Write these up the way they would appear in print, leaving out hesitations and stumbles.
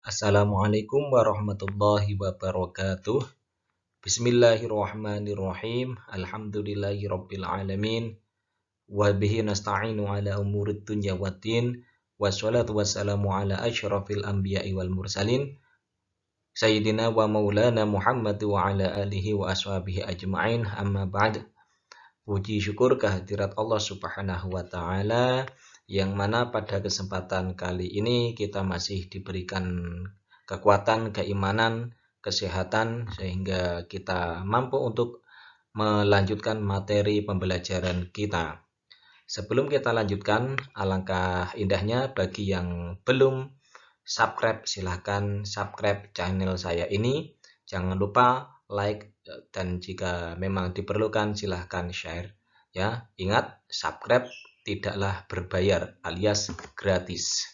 Assalamualaikum warahmatullahi wabarakatuh. Bismillahirrahmanirrahim. Alhamdulillahirabbil alamin. Wa bihi nasta'inu ala umurid dunya waddin. Wassalatu wassalamu ala asyrafil anbiya'i wal mursalin. Sayyidina wa maulana Muhammad wa ala alihi wa ashabihi ajma'in. Amma ba'd. Puji syukur kehadirat Allah Subhanahu wa taala, yang mana pada kesempatan kali ini kita masih diberikan kekuatan, keimanan, kesehatan, sehingga kita mampu untuk melanjutkan materi pembelajaran kita. Sebelum kita lanjutkan, alangkah indahnya bagi yang belum subscribe, silahkan subscribe channel saya ini. Jangan lupa like, dan jika memang diperlukan silahkan share. Ya, ingat, subscribe tidaklah berbayar alias gratis.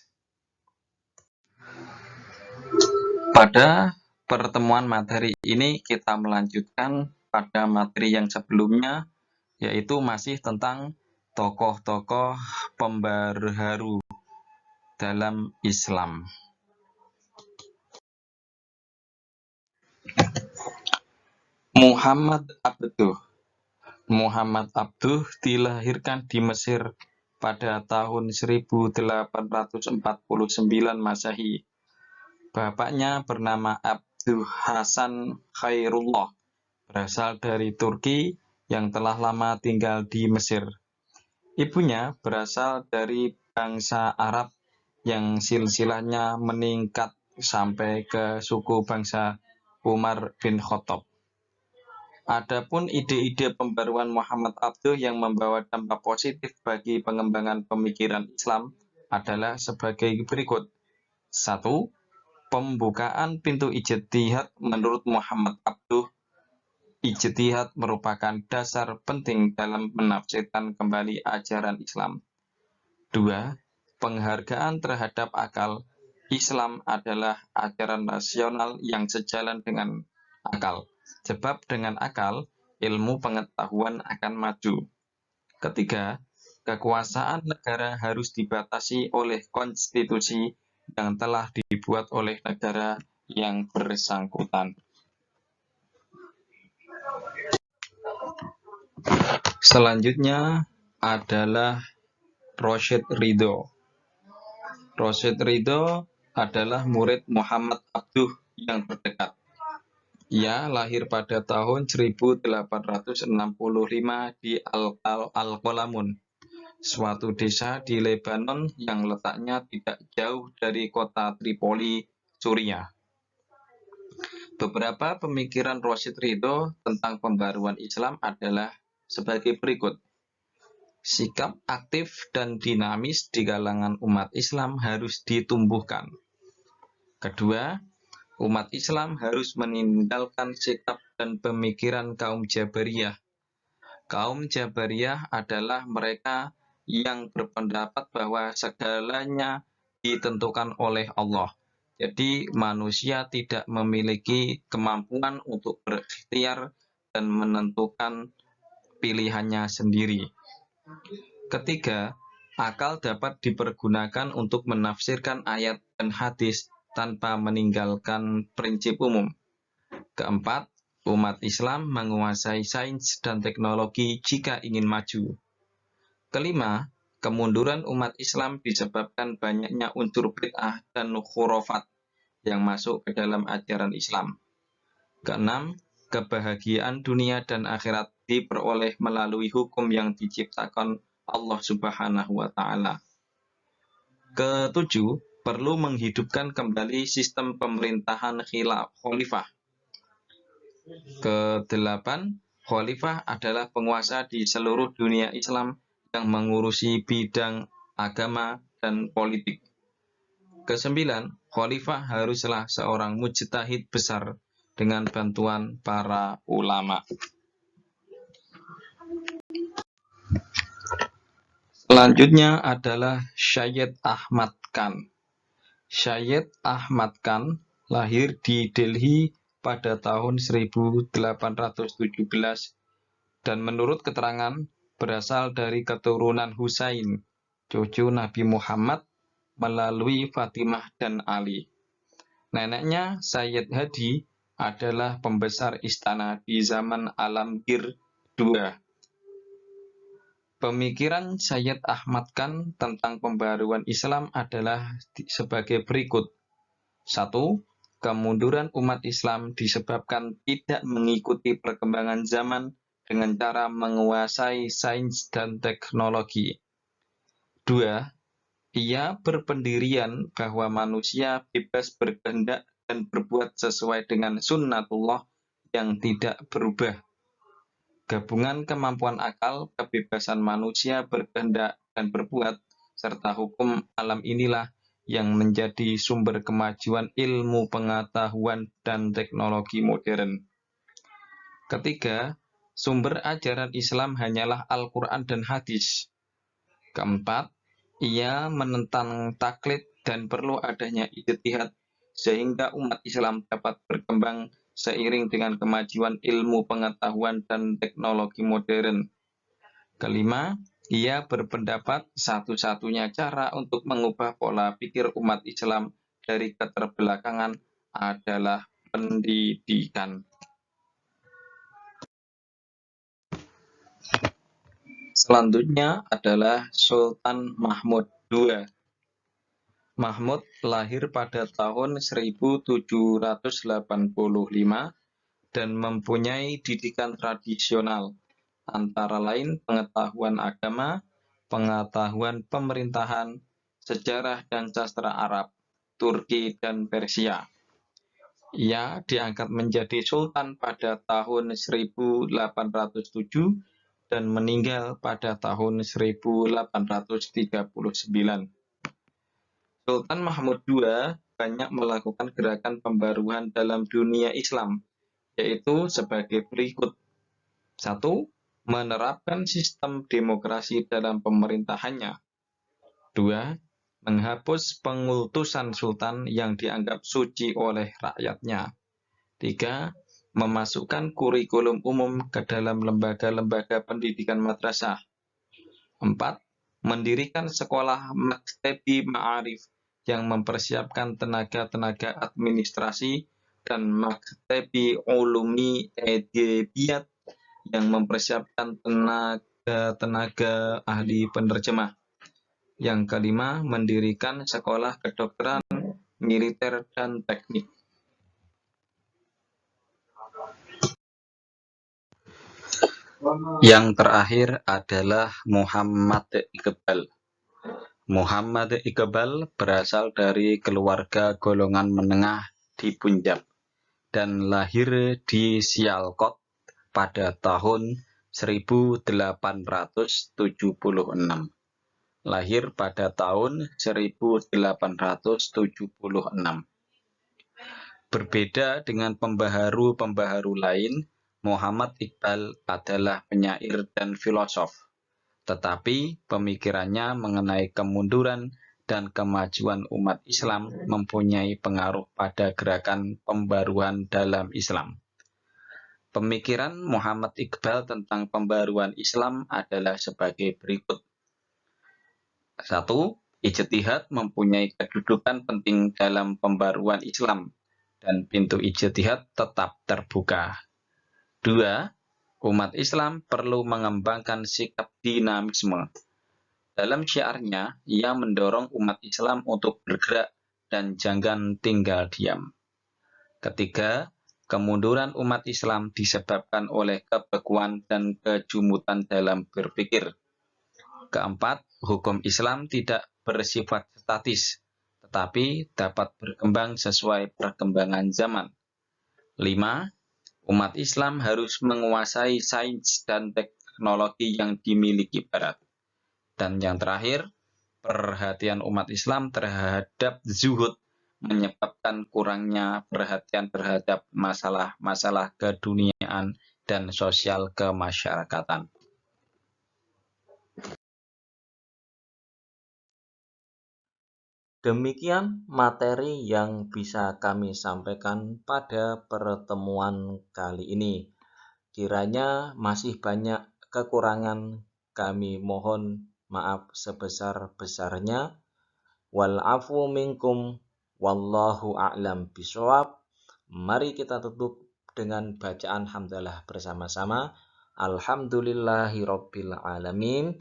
Pada pertemuan materi ini kita melanjutkan pada materi yang sebelumnya, yaitu masih tentang tokoh-tokoh pembaharu dalam Islam. Muhammad Abduh dilahirkan di Mesir pada tahun 1849 Masehi. Bapaknya bernama Abduh Hasan Khairullah, berasal dari Turki yang telah lama tinggal di Mesir. Ibunya berasal dari bangsa Arab yang silsilahnya meningkat sampai ke suku bangsa Umar bin Khattab. Adapun ide-ide pembaruan Muhammad Abduh yang membawa dampak positif bagi pengembangan pemikiran Islam adalah sebagai berikut. 1. Pembukaan pintu ijtihad. Menurut Muhammad Abduh, ijtihad merupakan dasar penting dalam menafsirkan kembali ajaran Islam. 2. Penghargaan terhadap akal. Islam adalah ajaran rasional yang sejalan dengan akal. Sebab dengan akal, ilmu pengetahuan akan maju. 3. Kekuasaan negara harus dibatasi oleh konstitusi yang telah dibuat oleh negara yang bersangkutan. Selanjutnya adalah Rosyid Ridho. Rosyid Ridho adalah murid Muhammad Abduh yang terdekat. Ia lahir pada tahun 1865 di Al-Qolamun, suatu desa di Lebanon yang letaknya tidak jauh dari kota Tripoli, Suriah. Beberapa pemikiran Rosyid Ridho tentang pembaruan Islam adalah sebagai berikut. Sikap aktif dan dinamis di kalangan umat Islam harus ditumbuhkan. Kedua, umat Islam harus meninggalkan sikap dan pemikiran kaum Jabariyah. Kaum Jabariyah adalah mereka yang berpendapat bahwa segalanya ditentukan oleh Allah. Jadi manusia tidak memiliki kemampuan untuk berikhtiar dan menentukan pilihannya sendiri. Ketiga, akal dapat dipergunakan untuk menafsirkan ayat dan hadis tanpa meninggalkan prinsip umum. Keempat, umat Islam menguasai sains dan teknologi jika ingin maju. Kelima, kemunduran umat Islam disebabkan banyaknya unsur bid'ah dan khurafat yang masuk ke dalam ajaran Islam. Keenam, kebahagiaan dunia dan akhirat diperoleh melalui hukum yang diciptakan Allah Subhanahu wa taala. Ketujuh, perlu menghidupkan kembali sistem pemerintahan khalifah. Kedelapan, khalifah adalah penguasa di seluruh dunia Islam yang mengurusi bidang agama dan politik. Kesembilan, khalifah haruslah seorang mujtahid besar dengan bantuan para ulama. Selanjutnya adalah Syed Ahmad Khan. Syed Ahmad Khan lahir di Delhi pada tahun 1817 dan menurut keterangan berasal dari keturunan Husain, cucu Nabi Muhammad melalui Fatimah dan Ali. Neneknya Sayyid Hadi adalah pembesar istana di zaman Alamgir II. Pemikiran Sayyid Ahmad Khan tentang pembaruan Islam adalah sebagai berikut. 1. Kemunduran umat Islam disebabkan tidak mengikuti perkembangan zaman dengan cara menguasai sains dan teknologi. 2. Ia berpendirian bahwa manusia bebas berkehendak dan berbuat sesuai dengan sunnatullah yang tidak berubah. Gabungan kemampuan akal, kebebasan manusia berkehendak dan berbuat, serta hukum alam inilah yang menjadi sumber kemajuan ilmu pengetahuan dan teknologi modern. Ketiga, sumber ajaran Islam hanyalah Al-Quran dan hadis. Keempat, ia menentang taklid dan perlu adanya ijtihad sehingga umat Islam dapat berkembang seiring dengan kemajuan ilmu pengetahuan dan teknologi modern. Kelima, ia berpendapat satu-satunya cara untuk mengubah pola pikir umat Islam dari keterbelakangan adalah pendidikan. Selanjutnya adalah Sultan Mahmud II. Mahmud lahir pada tahun 1785 dan mempunyai didikan tradisional, antara lain pengetahuan agama, pengetahuan pemerintahan, sejarah dan sastra Arab, Turki, dan Persia. Ia diangkat menjadi sultan pada tahun 1807 dan meninggal pada tahun 1839. Sultan Mahmud II banyak melakukan gerakan pembaruan dalam dunia Islam, yaitu sebagai berikut. 1. Menerapkan sistem demokrasi dalam pemerintahannya. 2. Menghapus pengultusan sultan yang dianggap suci oleh rakyatnya. 3. Memasukkan kurikulum umum ke dalam lembaga-lembaga pendidikan madrasah. 4. Mendirikan sekolah maktabi ma'arif yang mempersiapkan tenaga-tenaga administrasi dan maktabi ulumi edebiyat yang mempersiapkan tenaga-tenaga ahli penerjemah. Yang kelima, mendirikan sekolah kedokteran, militer, dan teknik. Yang terakhir adalah Muhammad Iqbal. Muhammad Iqbal berasal dari keluarga golongan menengah di Punjab dan lahir di Sialkot pada tahun 1876. Lahir pada tahun 1876. Berbeda dengan pembaharu-pembaharu lain, Muhammad Iqbal adalah penyair dan filosof, tetapi pemikirannya mengenai kemunduran dan kemajuan umat Islam mempunyai pengaruh pada gerakan pembaruan dalam Islam. Pemikiran Muhammad Iqbal tentang pembaruan Islam adalah sebagai berikut. 1. Ijtihad mempunyai kedudukan penting dalam pembaruan Islam, dan pintu ijtihad tetap terbuka. 2. Umat Islam perlu mengembangkan sikap dinamisme. Dalam syiarnya, ia mendorong umat Islam untuk bergerak dan jangan tinggal diam. 3. Kemunduran umat Islam disebabkan oleh kebekuan dan kejumutan dalam berpikir. 4. Hukum Islam tidak bersifat statis, tetapi dapat berkembang sesuai perkembangan zaman. 5. Umat Islam harus menguasai sains dan teknologi yang dimiliki Barat. Dan yang terakhir, perhatian umat Islam terhadap zuhud menyebabkan kurangnya perhatian terhadap masalah-masalah keduniaan dan sosial kemasyarakatan. Demikian materi yang bisa kami sampaikan pada pertemuan kali ini. Kiranya masih banyak kekurangan, kami mohon maaf sebesar-besarnya. Wal afu minkum Wallahu a'lam bishawab. Mari kita tutup dengan bacaan hamdalah bersama-sama. Alhamdulillahirabbil alamin.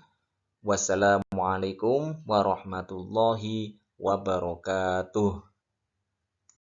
Wassalamualaikum warahmatullahi wabarakatuh.